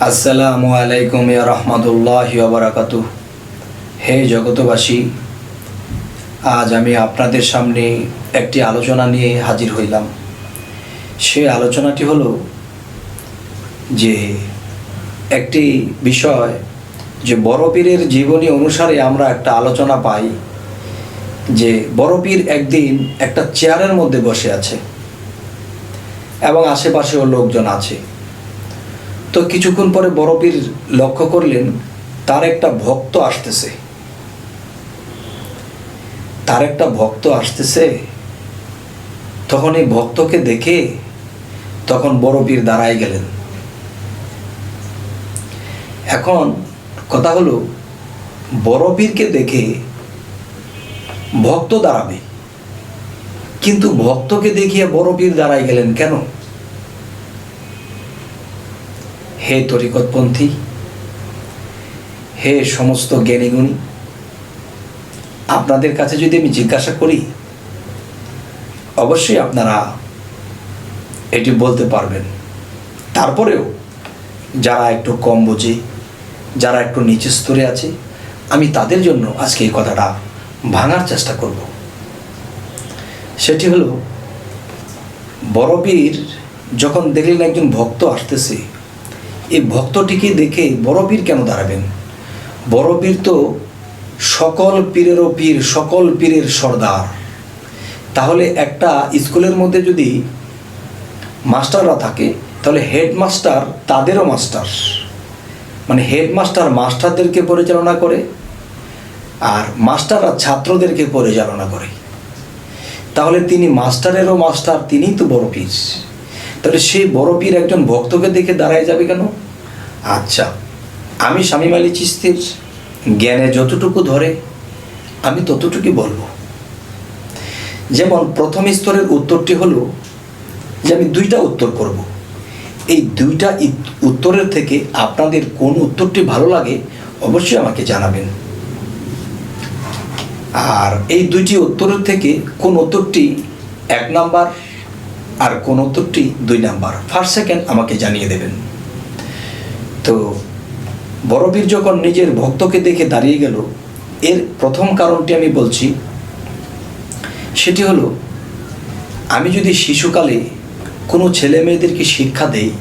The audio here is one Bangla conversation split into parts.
আসসালামু আলাইকুম ইয়া রাহমাতুল্লাহি ওয়া বারাকাতুহ। হে জগতবাসী, আজ আমি আপনাদের সামনে একটি আলোচনা নিয়ে হাজির হইলাম। সে আলোচনাটি হলো যে একটি বিষয়, যে বড় পীরের জীবনী অনুসারে আমরা একটা আলোচনা পাই যে বড় পীর একদিন একটা চেয়ারের মধ্যে বসে আছে এবং আশেপাশেও লোকজন আছে। তো কিছুক্ষণ পরে বড় পীর লক্ষ্য করলেন তার একটা ভক্ত আসতেছে। তখন এই ভক্তকে দেখে তখন বড় পীর দাঁড়ায় গেলেন। এখন কথা হলো, বড় পীরকে দেখে ভক্ত দাঁড়াবে, কিন্তু ভক্তকে দেখিয়ে বড় পীর দাঁড়ায় গেলেন কেন? হে তরিকতপন্থী, হে সমস্ত জ্ঞানীগুণী, আপনাদের কাছে যদি আমি জিজ্ঞাসা করি, অবশ্যই আপনারা এটি বলতে পারবেন। তারপরেও যারা একটু কম বোঝে, যারা একটু নিচু স্তরে আছে, আমি তাদের জন্য আজকে এই কথাটা ভাঙার চেষ্টা করব। সেটি হলো, বড় পীর যখন দেখলেন একজন ভক্ত আসতেছে, এই ভক্তটিকে দেখে বড় পীর কেন দাঁড়াবেন? বড় পীর তো সকল পীরেরও পীর, সকল পীরের সর্দার। তাহলে একটা স্কুলের মধ্যে যদি মাস্টাররা থাকে, তাহলে হেডমাস্টার তাদেরও মাস্টার, মানে হেডমাস্টার মাস্টারদেরকে পরিচালনা করে আর মাস্টাররা ছাত্রদেরকে পরিচালনা করে। তাহলে তিনি মাস্টারেরও মাস্টার, তিনিই তো বড় পীর। তাহলে সেই বড় পীর একজন ভক্তকে দেখে দাঁড়ায় যাবে কেন? আচ্ছা, আমি শামীম আলী চিশতীর জ্ঞানে যতটুকু ধরে আমি ততটুকুই বলবো। যেমন প্রথম স্তরের উত্তরটি হলো যে আমি দুইটা উত্তর করব। এই দুইটা উত্তরের থেকে আপনাদের কোন উত্তরটি ভালো লাগে অবশ্যই আমাকে জানাবেন। আর এই দুইটি উত্তরের থেকে কোন উত্তরটি 1 নাম্বার আর কোন উত্তরটি 2 নাম্বার, ফার্স্ট সেকেন্ড আমাকে জানিয়ে দেবেন। তো বড় পীর যখন নিজের ভক্তকে দেখে দাঁড়িয়ে গেল, এর প্রথম কারণটি আমি বলছি। সেটি হলো, আমি যদি শিশুকালে কোনো ছেলে মেয়েদেরকে শিক্ষা দেই,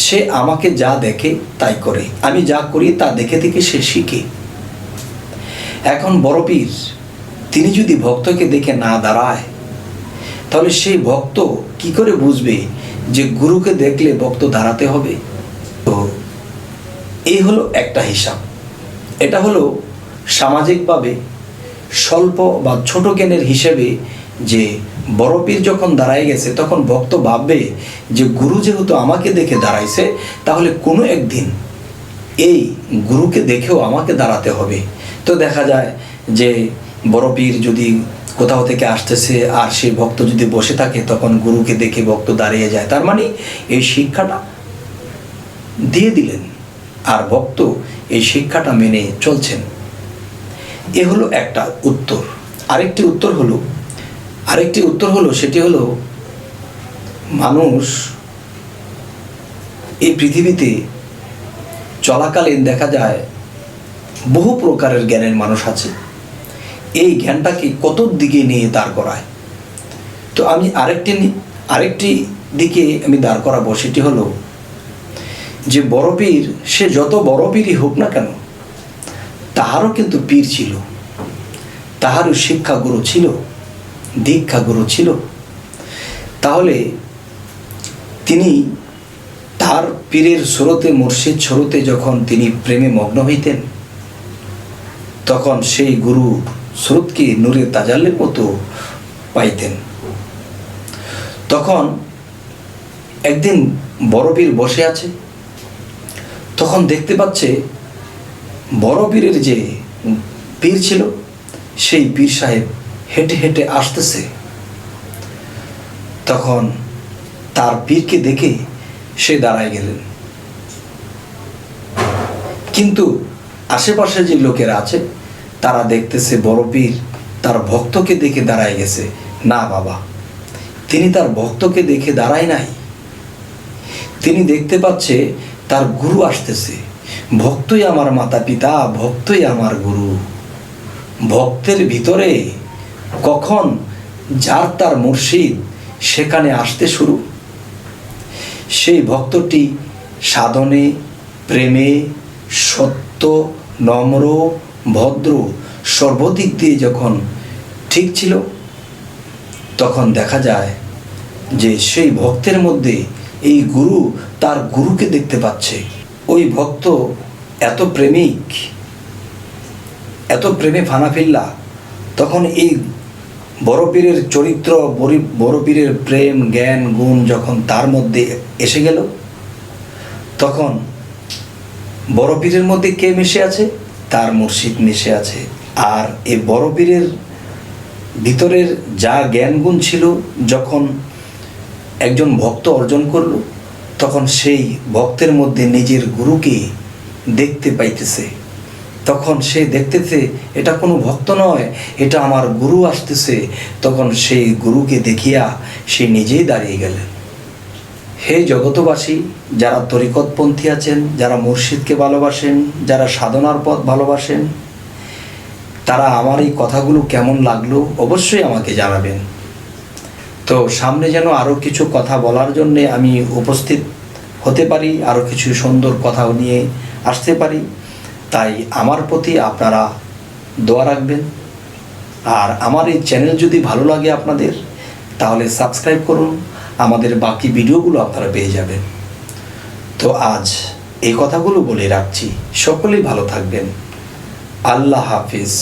সে আমাকে যা দেখে তাই করে, আমি যা করি তা দেখে দেখে সে শিখে। এখন বড় পীর তিনি যদি ভক্তকে দেখে না দাঁড়ায়, তাহলে সেই ভক্ত কি করে বুঝবে যে গুরুকে দেখলে ভক্ত দাঁড়াতে হবে? তো এই হলো একটা হিসাব। এটা হলো সামাজিকভাবে স্বল্প বা ছোট জ্ঞানের হিসেবে, যে বড় পীর যখন দাঁড়ায় গেছে তখন ভক্ত ভাববে যে গুরু যেহেতু আমাকে দেখে দাঁড়াইছে, তাহলে কোনো একদিন এই গুরুকে দেখেও আমাকে দাঁড়াতে হবে। তো দেখা যায় যে বড় পীর যদি কোথাও থেকে আসতেছে আর সেই ভক্ত যদি বসে থাকে, তখন গুরুকে দেখে ভক্ত দাঁড়িয়ে যায়। তার মানে এই শিক্ষাটা দিয়ে দিলেন আর ভক্ত এই শিক্ষাটা মেনে চলছেন। এ হলো একটা উত্তর। আরেকটি উত্তর হলো সেটি হলো, মানুষ এই পৃথিবীতে চলাকালীন দেখা যায় বহু প্রকারের জ্ঞানের মানুষ আছে। এই জ্ঞানটাকে কত দিকে নিয়ে দাঁড় করায়। তো আমি আরেকটি দিকে আমি দাঁড় করাবো। সেটি হলো যে বড় পীর, সে যত বড় পীরই হোক না কেন, তাহারও কিন্তু পীর ছিল, তাহারও শিক্ষাগুরু ছিল, দীক্ষাগুরু ছিল। তাহলে তিনি তার পীরের স্রোতে, মুর্শিদ স্রোতে যখন তিনি প্রেমে মগ্ন হইতেন, তখন সেই গুরু স্রোতকে নূরে তাজাল্লির মতো পাইতেন। তখন একদিন বড় পীর বসে আছে, তখন দেখতে পাচ্ছে বড় পীরের যে পীর ছিল, সেই পীর সাহেব হেঁটে হেঁটে আসতেছে। তখন তার পীরকে দেখে সে দাঁড়ায় গেলেন, কিন্তু আশেপাশে যে লোকেরা আছে তারা দেখতেছে বড় পীর তার ভক্তকে দেখে দাঁড়ায় গেছে। না বাবা, তিনি তার ভক্তকে দেখে দাঁড়ায় নাই, তিনি দেখতে পাচ্ছে তার গুরু আসতেছে। ভক্তই আমার মাতা পিতা, ভক্তই আমার গুরু। ভক্তের ভিতরে কখন যার তার মুর্শিদ সেখানে আসতে শুরু, সেই ভক্তটি সাধনে, প্রেমে, সত্য, নম্র, ভদ্র, সর্বদিক দিয়ে যখন ঠিক ছিল, তখন দেখা যায় যে সেই ভক্তের মধ্যে এই গুরু তার গুরুকে দেখতে পাচ্ছে। ওই ভক্ত এত প্রেমিক, এত প্রেমে ফানাফিল্লা, তখন এই বড় পীরের চরিত্র, বড় পীরের প্রেম, জ্ঞান, গুণ যখন তার মধ্যে এসে গেল, তখন বড় পীরের মধ্যে কে মিশে আছে? তার মুর্শিদ মিশে আছে। আর এই বড় পীরের ভিতরের যা জ্ঞান গুণ ছিল, যখন একজন ভক্ত অর্জন করল, তখন সেই ভক্তের মধ্যে নিজের গুরুকে দেখতে পাইতেছে। তখন সে দেখতেছে এটা কোনো ভক্ত নয়, এটা আমার গুরু আসতেছে। তখন সেই গুরুকে দেখিয়া সে নিজেই দাঁড়িয়ে গেলেন। হে জগতবাসী, যারা তরিকতপন্থী আছেন, যারা মুর্শিদকে ভালোবাসেন, যারা সাধনার পথ ভালোবাসেন, তারা আমার এই কথাগুলো কেমন লাগলো অবশ্যই আমাকে জানাবেন। তো সামনে যেন আরও কিছু কথা বলার জন্যে আমি উপস্থিত হতে পারি, আরও কিছু সুন্দর কথা নিয়ে আসতে পারি, তাই আমার প্রতি আপনারা দোয়া রাখবেন। আর আমার এই চ্যানেল যদি ভালো লাগে আপনাদের, তাহলে সাবস্ক্রাইব করুন, আমাদের বাকি ভিডিওগুলো আপনারা পেয়ে যাবেন। তো আজ এই কথাগুলো বলে রাখছি, সকলেই ভালো থাকবেন। আল্লাহ হাফিজ।